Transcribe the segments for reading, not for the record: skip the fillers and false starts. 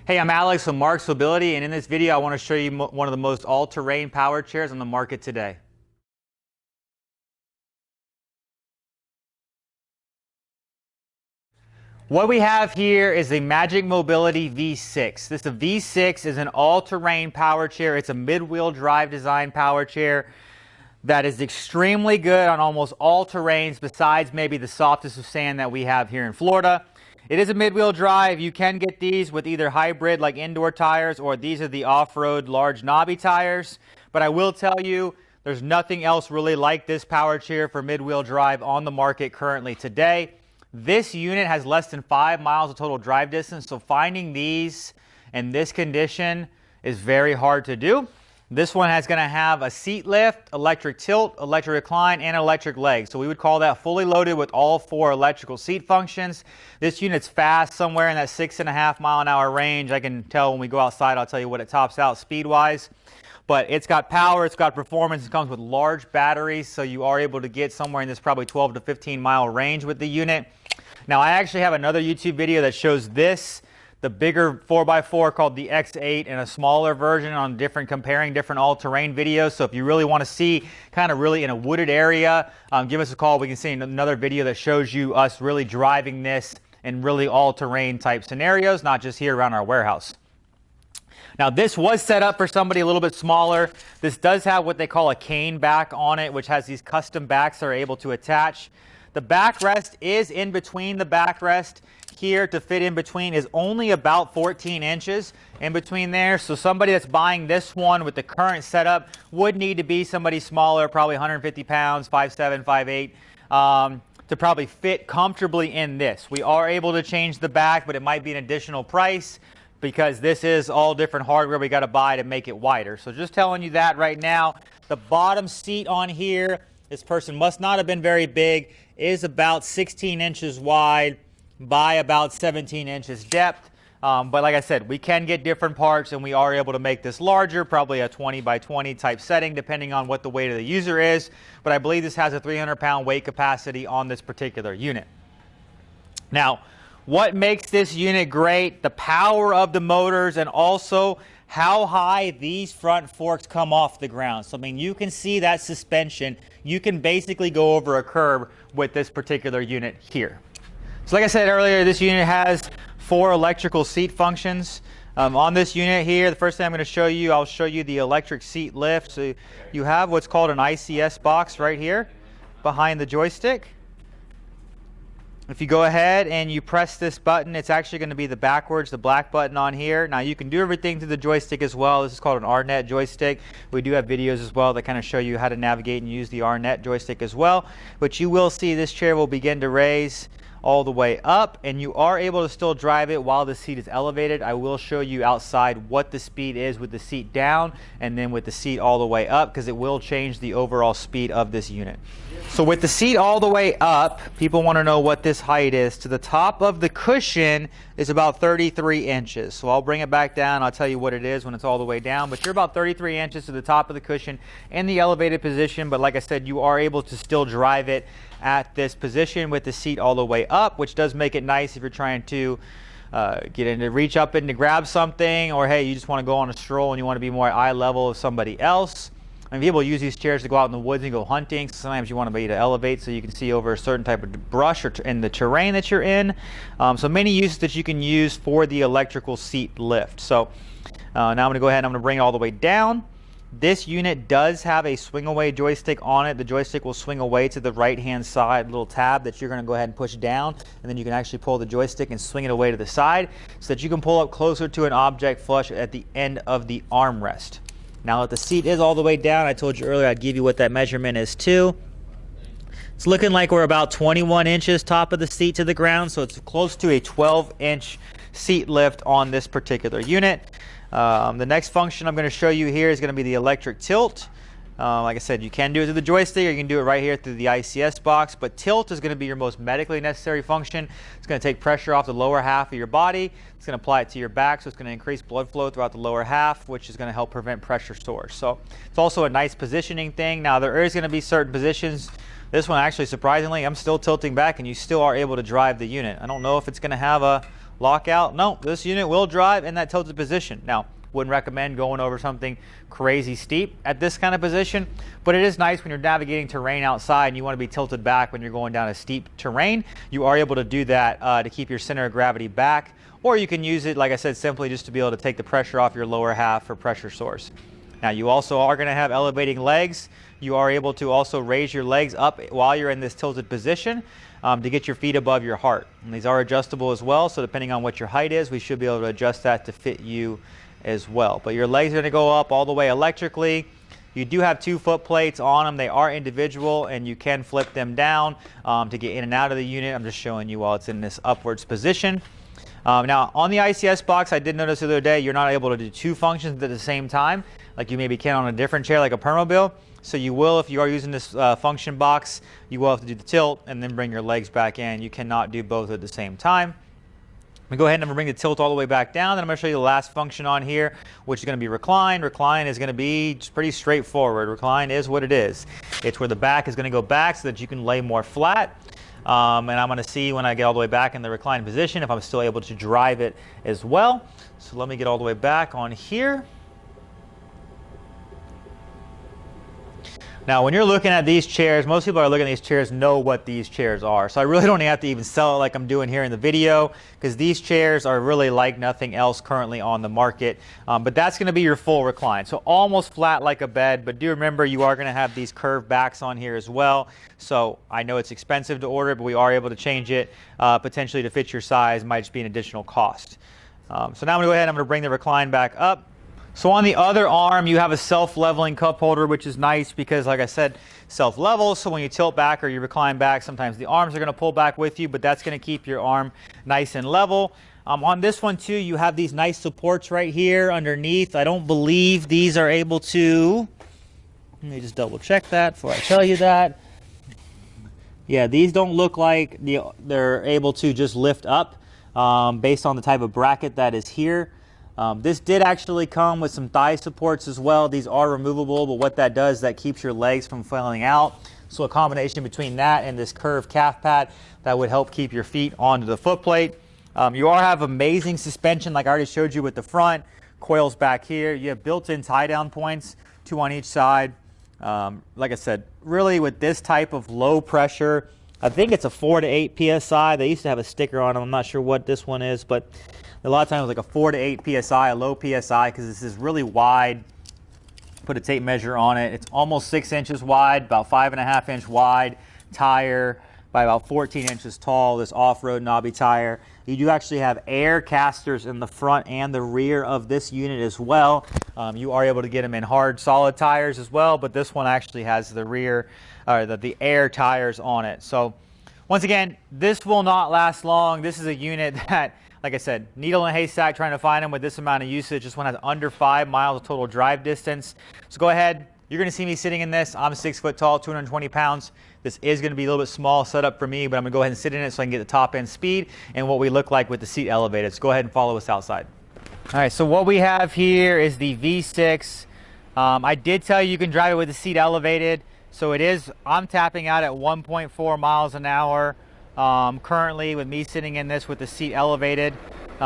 Hey, I'm Alex from Marc's Mobility, and in this video I want to show you one of the most all-terrain power chairs on the market today. What we have here is the Magic Mobility V6. This V6 is an all-terrain power chair. It's a mid-wheel drive design power chair that is extremely good on almost all terrains besides maybe the softest of sand that we have here in Florida. It is a mid-wheel drive. You can get these with either hybrid like indoor tires, or these are the off-road large knobby tires. But I will tell you, there's nothing else really like this power chair for mid-wheel drive on the market currently today. This unit has less than 5 miles of total drive distance, so finding these in this condition is very hard to do. This one is going to have a seat lift, electric tilt, electric recline, and electric leg. So we would call that fully loaded with all 4 electrical seat functions. This unit's fast, somewhere in that 6.5 mile an hour range. I can tell when we go outside, I'll tell you what it tops out speed-wise. But it's got power, it's got performance, it comes with large batteries, so you are able to get somewhere in this probably 12 to 15 mile range with the unit. Now I actually have another YouTube video that shows this, the bigger 4x4 called the X8, and a smaller version on comparing different all-terrain videos. So if you really want to see kind of really in a wooded area, give us a call. We can see another video that shows you us really driving this in really all-terrain type scenarios, not just here around our warehouse. Now this was set up for somebody a little bit smaller. This does have what they call a cane back on it, which has these custom backs that are able to attach. The backrest is in between. The backrest here to fit in between is only about 14 inches in between there. So somebody that's buying this one with the current setup would need to be somebody smaller, probably 150 pounds, 5'7", 5'8", to probably fit comfortably in this. We are able to change the back, but it might be an additional price because this is all different hardware we got to buy to make it wider. So just telling you that right now. The bottom seat on here, this person must not have been very big, is about 16 inches wide by about 17 inches depth. But like I said, we can get different parts, and we are able to make this larger, probably a 20 by 20 type setting, depending on what the weight of the user is. But I believe this has a 300-pound weight capacity on this particular unit. Now, what makes this unit great? The power of the motors, and also how high these front forks come off the ground. So I mean, you can see that suspension. You can basically go over a curb with this particular unit here. So like I said earlier, this unit has 4 electrical seat functions. On this unit here, the first thing I'm going to show you, I'll show you the electric seat lift. So you have what's called an ICS box right here behind the joystick. If you go ahead and you press this button, it's actually going to be the black button on here. Now you can do everything through the joystick as well. This is called an RNet joystick. We do have videos as well that kind of show you how to navigate and use the RNet joystick as well. But you will see this chair will begin to raise all the way up, and you are able to still drive it while the seat is elevated. I will show you outside what the speed is with the seat down and then with the seat all the way up, because it will change the overall speed of this unit. So with the seat all the way up, people want to know what this height is. To the top of the cushion is about 33 inches. So I'll bring it back down. I'll tell you what it is when it's all the way down. But you're about 33 inches to the top of the cushion in the elevated position. But like I said, you are able to still drive it at this position with the seat all the way up, which does make it nice if you're trying to get in to reach up in to grab something, or hey, you just want to go on a stroll and you want to be more eye level of somebody else. And people use these chairs to go out in the woods and go hunting. So sometimes you want to be able to elevate so you can see over a certain type of brush or in the terrain that you're in. So many uses that you can use for the electrical seat lift. So now I'm going to go ahead and I'm going to bring it all the way down. This unit does have a swing away joystick on it. The joystick will swing away to the right hand side, little tab that you're going to go ahead and push down, and then you can actually pull the joystick and swing it away to the side so that you can pull up closer to an object flush at the end of the armrest. Now that the seat is all the way down, I told you earlier I'd give you what that measurement is too. It's looking like we're about 21 inches top of the seat to the ground, so it's close to a 12-inch seat lift on this particular unit. The next function I'm going to show you here is going to be the electric tilt. Like I said, you can do it through the joystick, or you can do it right here through the ICS box, but tilt is going to be your most medically necessary function. It's going to take pressure off the lower half of your body. It's going to apply it to your back, so it's going to increase blood flow throughout the lower half, which is going to help prevent pressure sores. So it's also a nice positioning thing. Now there is going to be certain positions. This one actually, surprisingly, I'm still tilting back and you still are able to drive the unit. I don't know if it's going to have a lockout. No, this unit will drive in that tilted position. Now, wouldn't recommend going over something crazy steep at this kind of position, but it is nice when you're navigating terrain outside and you want to be tilted back when you're going down a steep terrain. You are able to do that to keep your center of gravity back, or you can use it, like I said, simply just to be able to take the pressure off your lower half for pressure source. Now, you also are going to have elevating legs. You are able to also raise your legs up while you're in this tilted position to get your feet above your heart. And these are adjustable as well, so depending on what your height is, we should be able to adjust that to fit you as well. But your legs are going to go up all the way electrically. You do have 2 foot plates on them. They are individual, and you can flip them down to get in and out of the unit. I'm just showing you while it's in this upwards position. Now, on the ICS box, I did notice the other day, you're not able to do 2 functions at the same time, like you maybe can on a different chair like a Permobil. So you will, if you are using this function box, you will have to do the tilt and then bring your legs back in. You cannot do both at the same time. We go ahead and I'm going to bring the tilt all the way back down. Then I'm going to show you the last function on here, which is going to be recline. Recline is going to be just pretty straightforward. Recline is what it is. It's where the back is going to go back so that you can lay more flat. And I'm going to see when I get all the way back in the recline position if I'm still able to drive it as well. So let me get all the way back on here. Now, when you're looking at these chairs, most people are looking at these chairs know what these chairs are. So I really don't have to even sell it like I'm doing here in the video, because these chairs are really like nothing else currently on the market. But that's going to be your full recline. So almost flat like a bed, but do remember you are going to have these curved backs on here as well. So I know it's expensive to order, but we are able to change it potentially to fit your size. Might just be an additional cost. So now I'm going to go ahead and I'm going to bring the recline back up. So on the other arm, you have a self-leveling cup holder, which is nice because, like I said, self-levels. So when you tilt back or you recline back, sometimes the arms are going to pull back with you, but that's going to keep your arm nice and level. On this one, too, you have these nice supports right here underneath. I don't believe these are able to... Let me just double-check that before I tell you that. Yeah, these don't look like they're able to just lift up based on the type of bracket that is here. This did actually come with some thigh supports as well. These are removable, but what that does, that keeps your legs from flailing out. So a combination between that and this curved calf pad, that would help keep your feet onto the foot plate. You all have amazing suspension, like I already showed you with the front. Coils back here. You have built-in tie-down points, 2 on each side. Like I said, really with this type of low pressure, I think it's a 4 to 8 PSI. They used to have a sticker on them. I'm not sure what this one is, but a lot of times like a 4 to 8 PSI, a low PSI, because this is really wide. Put a tape measure on it. It's almost 6 inches wide, about 5.5 inch wide tire by about 14 inches tall, this off-road knobby tire. You do actually have air casters in the front and the rear of this unit as well. You are able to get them in hard, solid tires as well, but this one actually has the rear, or the air tires on it. So once again, this will not last long. This is a unit that, like I said, needle in a haystack trying to find them with this amount of usage. This one has under 5 miles of total drive distance. So go ahead. You're going to see me sitting in this. I'm 6 foot tall, 220 pounds. This is going to be a little bit small setup for me, but I'm going to go ahead and sit in it so I can get the top end speed and what we look like with the seat elevated. So go ahead and follow us outside. All right, so what we have here is the V6. I did tell you can drive it with the seat elevated. So it is, I'm tapping out at 1.4 miles an hour currently with me sitting in this with the seat elevated.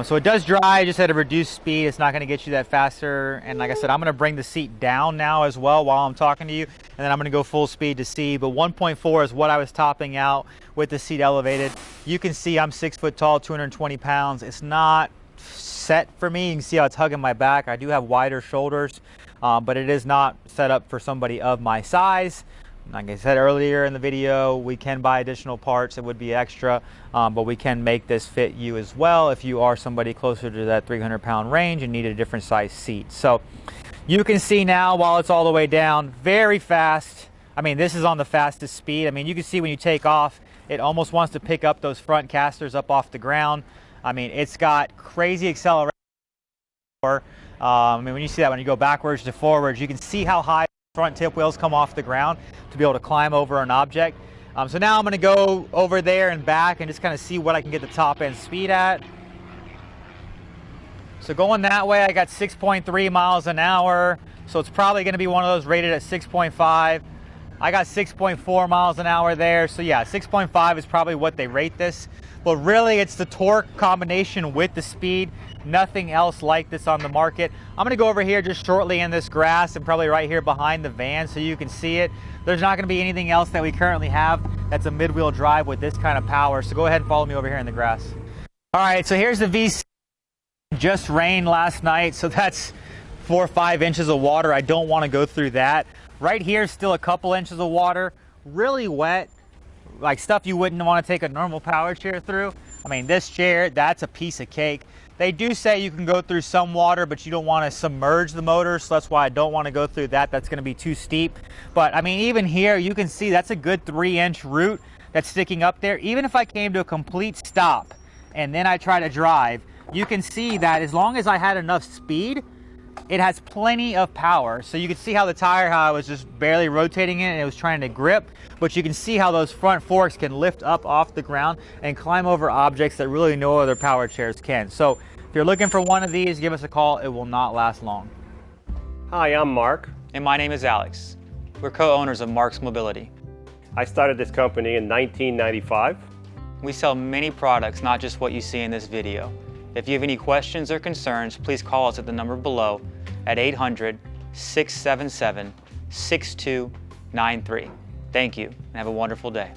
So it does drive just at a reduced speed. It's not going to get you that faster. And like I said, I'm going to bring the seat down now as well while I'm talking to you. And then I'm going to go full speed to see. But 1.4 is what I was topping out with the seat elevated. You can see I'm 6 foot tall, 220 pounds. It's not set for me. You can see how it's hugging my back. I do have wider shoulders, but it is not set up for somebody of my size. Like I said earlier in the video, we can buy additional parts. It would be extra, but we can make this fit you as well if you are somebody closer to that 300-pound range and need a different size seat. So you can see now while it's all the way down, very fast. I mean, this is on the fastest speed. I mean, you can see when you take off, it almost wants to pick up those front casters up off the ground. I mean, it's got crazy acceleration. I mean, when you see that, when you go backwards to forwards, you can see how high front tip wheels come off the ground to be able to climb over an object. So now I'm going to go over there and back and just kind of see what I can get the top end speed at. So going that way, I got 6.3 miles an hour. So it's probably going to be one of those rated at 6.5. I got 6.4 miles an hour there. So yeah, 6.5 is probably what they rate this. but really it's the torque combination with the speed. Nothing else like this on the market. I'm gonna go over here just shortly in this grass and probably right here behind the van so you can see it. There's not gonna be anything else that we currently have that's a mid-wheel drive with this kind of power. So go ahead and follow me over here in the grass. All right, so here's the V6. Just rained last night, so that's 4 or 5 inches of water. I don't want to go through that. Right here, still a couple inches of water, really wet, like stuff you wouldn't want to take a normal power chair through. I mean, this chair, that's a piece of cake. They do say you can go through some water, but you don't want to submerge the motor, so that's why I don't want to go through that. That's going to be too steep. But I mean, even here, you can see that's a good 3-inch root that's sticking up there. Even if I came to a complete stop and then I try to drive, you can see that as long as I had enough speed, it has plenty of power. So you can see how the tire, how I was just barely rotating it and it was trying to grip, but you can see how those front forks can lift up off the ground and climb over objects that really no other power chairs can. So if you're looking for one of these, give us a call. It will not last long. Hi, I'm Mark. And my name is Alex. We're co-owners of Marc's Mobility. I started this company in 1995. We sell many products, not just what you see in this video. If you have any questions or concerns, please call us at the number below at 800-677-6293. Thank you, and have a wonderful day.